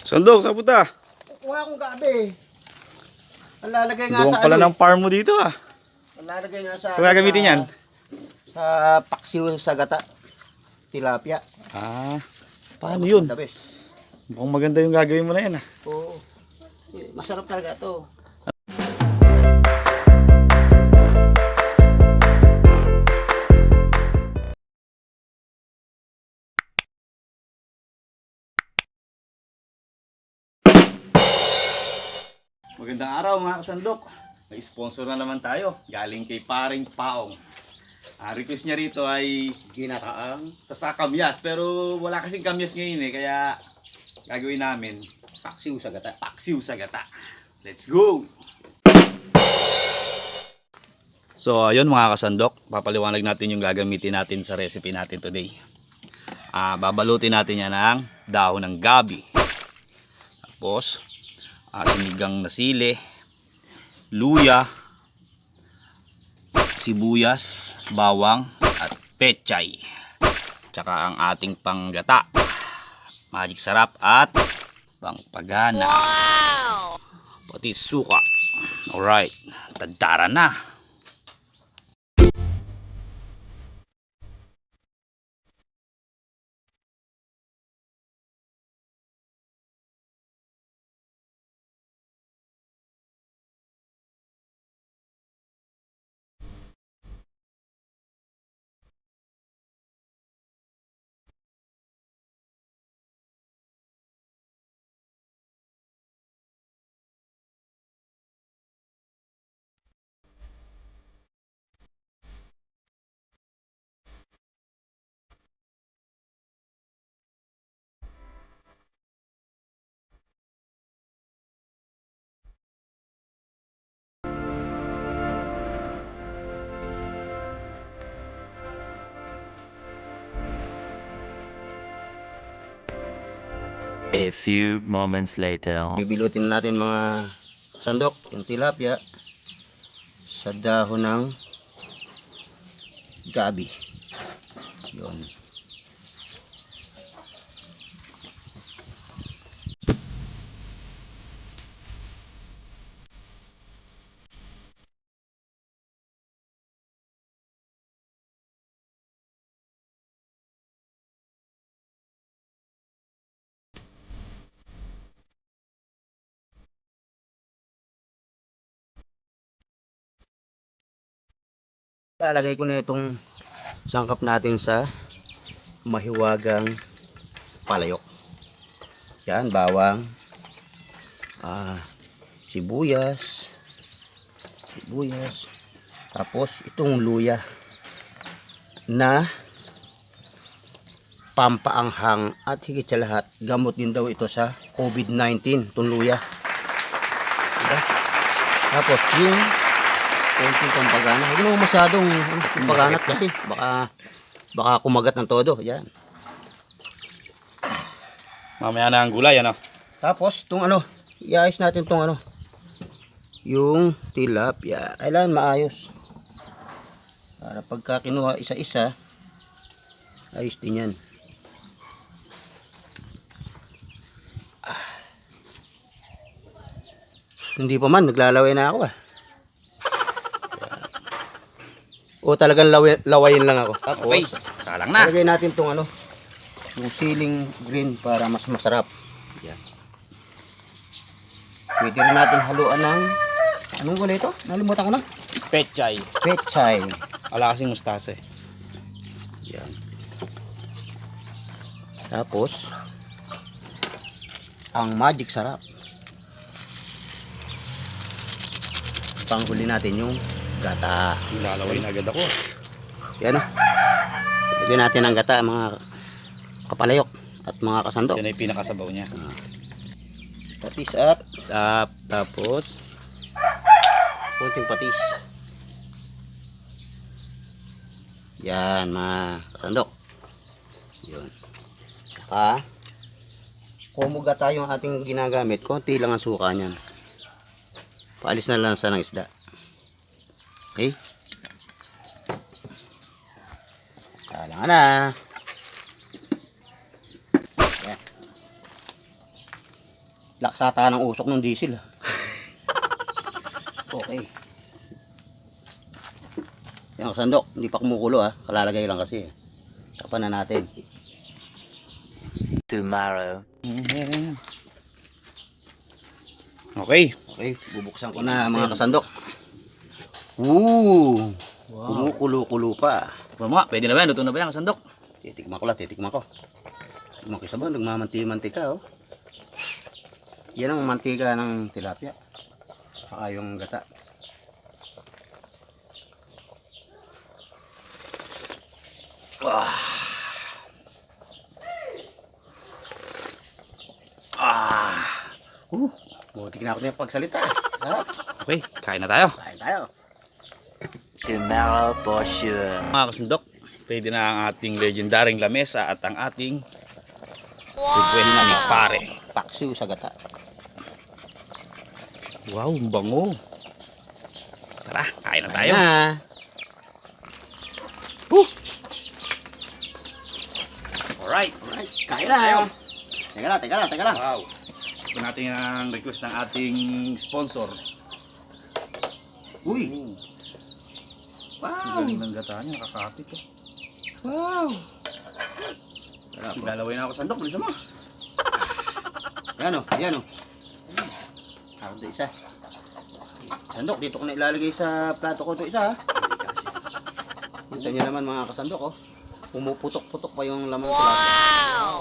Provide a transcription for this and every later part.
Sandok, saan punta? Kuha akong gabi. Ang lalagay nga Doon sa pala ano. ng farm mo dito ah. Ang lalagay nga sa So gagamitin yan? Sa paksiw sa gata. Tilapia. Ah, paano yun? The best. Mukhang maganda yung gagawin mo na yan ah. Oo. Masarap talaga ito. Magandang araw mga kasandok. May sponsor na naman tayo. Galing kay Paring Paong. Request niya rito ay Ginataang sa kamyas. Pero wala kasing kamyas ngayon eh. Kaya gagawin namin paksiw sa gata. paksiw sa gata. Let's go! So ayun mga kasandok. Papaliwanag natin yung gagamitin natin sa recipe natin today. Babalutin natin yan ng dahon ng gabi. Tapos sinigang na sili, luya, sibuyas, bawang at pechay. Tsaka ang ating panggata, magic sarap at pangpagana. Wow! Pati suka. Alright, tadtara na. A few moments later. Bibilutin natin mga sandok, yung tilapia sa dahon ng gabi. Yun. Lalagay ko na itong sangkap natin sa mahiwagang palayok. Yan, bawang, sibuyas, tapos itong luya na pampaanghang at higit sa lahat, gamot din daw ito sa COVID-19, itong luya. Diba? Tapos yung konting pampagana. Huwag naman masyadong pampaganat kasi baka kumagat ng todo. Yan. Mamaya na ang gulay ano. Tapos itong ano, iayos natin itong ano, yung tilapia. Kailangan maayos. Para pagka kinuha isa-isa, ayos din yan. Hindi pa man, naglalaway na ako . O talagang lawayin lang ako. Tapos, Okay, salang na. lagay natin itong ano, yung siling green para mas masarap. Yan. Pwede rin natin haluan ng, anong gulay ito? Nalimutan ko na. Pechay. Pechay. Wala kasing mustasa eh. Yan. Tapos, ang magic sarap. Panghuli natin yung gata. Lalaway na agad ako. Yan o. Lagyan natin ang gata, mga kapalayok at mga kasandok. Yan ay pinakasabaw niya. Patis at Tapos kunting patis. Yan mga kasandok. Yun. Saka kumuga tayo ang ating ginagamit. Konti lang ang suka niyan. Paalis na lang sa ng isda. Okay? Salang na. Yan. Laksata ng usok ng diesel. Okay. Yan kasandok, hindi pa kumukulo ha. Kalalagay lang kasi. Tapan na natin. Tomorrow. Okay. Okay, bubuksan ko na mga kasandok. Wow. Kumukulo-kulo pa. Tignan mo nga, pwede na ba yan? Luto na ba yan, kasandok? Titikman ko lang, titikman ko. Titikman ko isa ba? Nagmamantika oh. Yan ang mantika ng tilapia. Saka yung gata. Buti na ako na yung pagsalita. Sarap. Okay, kain na tayo. Kain tayo. Tomorrow for sure. Mga kasandok, pwede na ang ating legendaring lamesa at ang ating request ni pare. Paksiw sa gata. Wow, ang bango. Tara, kain na tayo. Na. Alright. Alright, kain na. Teka lang. Wow. Ito natin ang request ng ating sponsor. Uy. Ang Wow. galing ng gata niya, kakapit oh. Wow. Sarap. Ilalaway na ako sandok, bilisan mo. Yan o, yan o. Ako ito isa. Sandok, dito ko na ilalagay sa plato ko ito isa ha. Ito nyo naman mga kasandok oh. Pumuputok-putok pa yung laman ng plato. Wow!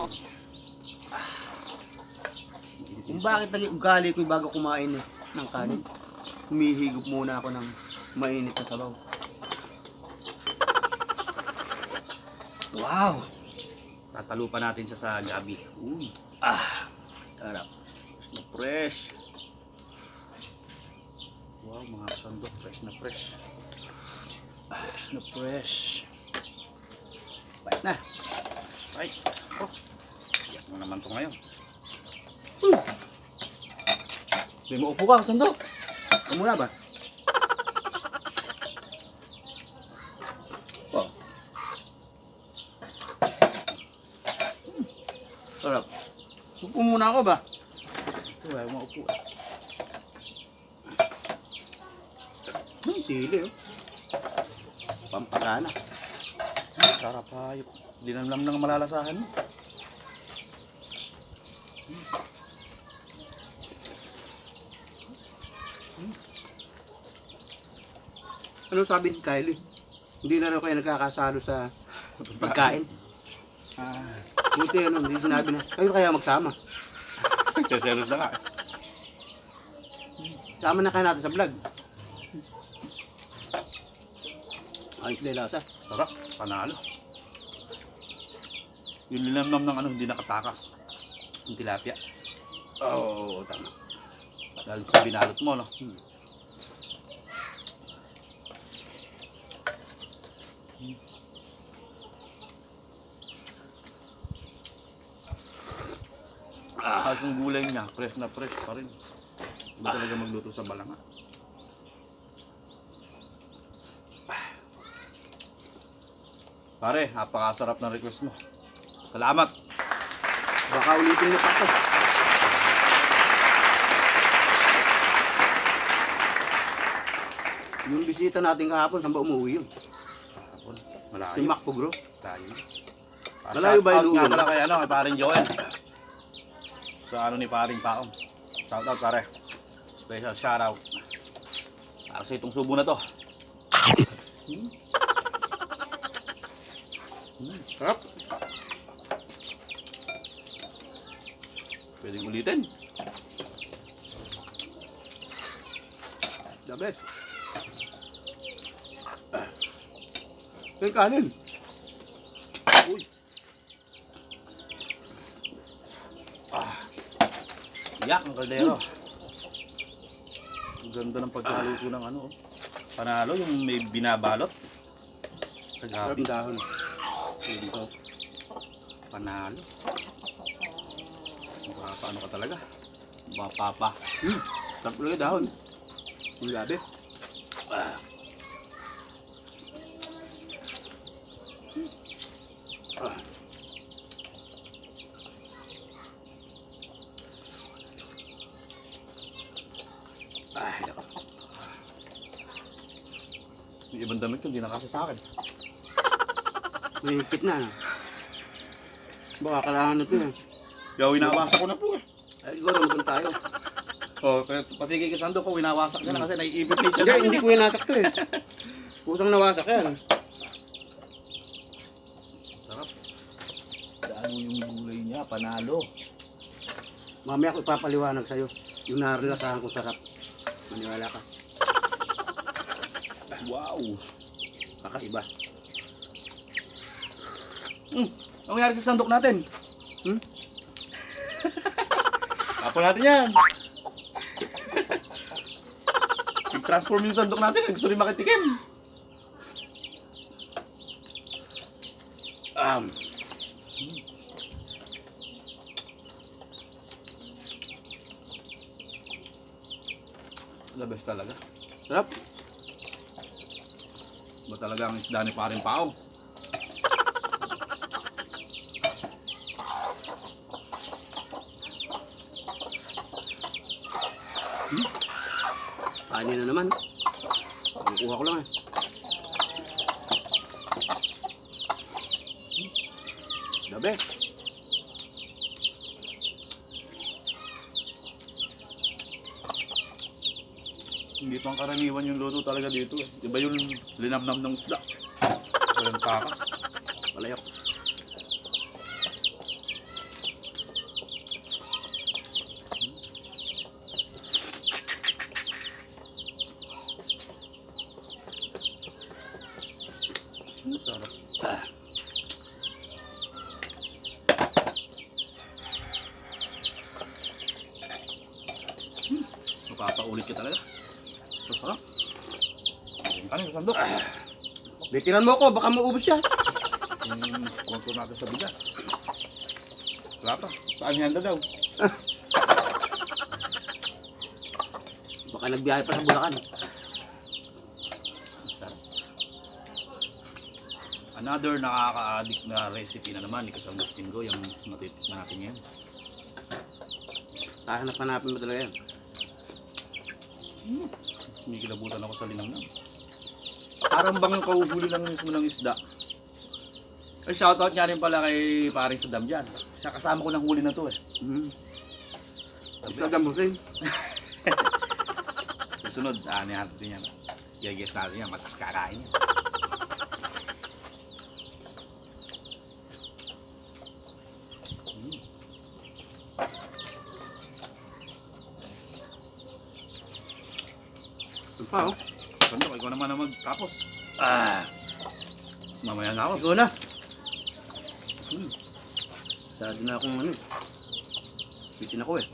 Kung bakit naging ugali ko bago kumain ng kanin, humihigop muna ako ng mainit na sabaw. Wow! Tatalo pa natin siya sa gabi. Uy, Sarap. Fresh na fresh. Wow, mga kasandok, fresh na fresh. Fresh na fresh. bait na. Right. Oh, iyak mo naman ito ngayon. Hindi mo upo ka, kasandok. Ito muna ba? Wow. Sarap. Upo muna ako ba? Ito, ayaw maupo. Sili oh. Pampagana. Sarap hayop. Linamlam ng malalasahan mo. Ano sabi ni Kylie? Hindi na raw kayo nagkakasalo sa pagkain. Buti ano, hindi sinabi na, kayo kaya magsama. Seselos na nga. Sama na kayo natin sa vlog. Ayos na yung lasa. Sarap. Panalo. Yung linamlam ng ano, hindi nakatakas. Yung tilapia. Oo, tama. Dahil sa binalot mo, no? Tapos yung gulay niya, fresh na fresh pa rin. Hindi talaga magluto sa balanga. Pare, napakasarap ng request mo. Salamat! Baka ulitin mo pa ito. Yung bisita natin kahapon, saan ba umuwi yun? Malayo. Yung Macpo Bro. Malayo. Malayo ba yung Shout out nga ulo? pala kay, ano, kay paring Joel. Sa ano ni paring Paong. Shout out pare. Special shout out. Para sa itong subo na to. Sarap. Pwedeng ulitin. The best. Yung kanin. Uy. Iyak ng kaldero. Ang ganda ng pagkaluto ng ano. Oh. Panalo yung may binabalot. Sa Sarap gabi. yung dahon. Dito. Panalo. Paano ka talaga? Mapapa. Sarap talaga dahon. Yung gabi. Yung ibang damit ko, hindi nakasya sa akin. May higpit na. Baka kailangan na ito eh. Kaya winawasak ko na po eh. Ay, siguro magkun tayo. Kaya pati kay Sandok ko, winawasak niya na kasi naiibig na Hindi, hindi ko winasak ito eh. Kusang nawasak yan. Sarap. Daan mo yung gulay niya, panalo. Mamaya ko ipapaliwanag sa'yo. Yung naranasahan kong sarap. Maniwala ka. Wow. Kakaiba. Ano nangyari sa sandok natin? Hmm? Tapon natin yan. Nag-transform yung sandok natin. Gusto rin makitikim. The best talaga. Sarap. Ba talaga ang isda ni Paring Paong? Kanin na naman. Kukuha ko lang eh. The best. Hindi pang karaniwan yung luto talaga dito eh. Iba yung linamnam ng isda. Walang takas. Palayok. Sarap. Mapapaulit ka talaga. Ito sarap. Kanin sa sandok. Bitiran mo ko, baka maubos siya. Yung konto natin sa bigas. Wala pa. Saan handa daw? Baka nagbiyahe pa sa Bulacan. Sarap. Another nakaka-addict na recipe na naman ni Kasandok Tinggo yung matitikman natin ngayon. Hahanap-hanapin mo talaga yan. May kilabutan ako sa linamnam. Parang bang yung kauhuli lang mismo ng isda. Ay, shoutout nga rin pala kay paring Saddam dyan. Siya kasama ko ng huli na to eh. Isa gamusin. Susunod, ano natin yan. I-guess natin yan, matas kakain yan. Ito pa oh. Sandok, ikaw naman na magtapos. Mamaya na ako. Ikaw na. Sado na akong ano. Bitin ako eh.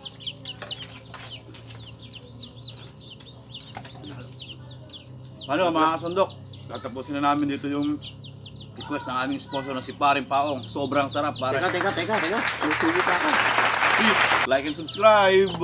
Ano mga kasandok, tatapusin na namin dito yung request ng aming sponsor na si Paring Paong. Sobrang sarap, pare. Teka. May sugi pa ako. Please, like and subscribe!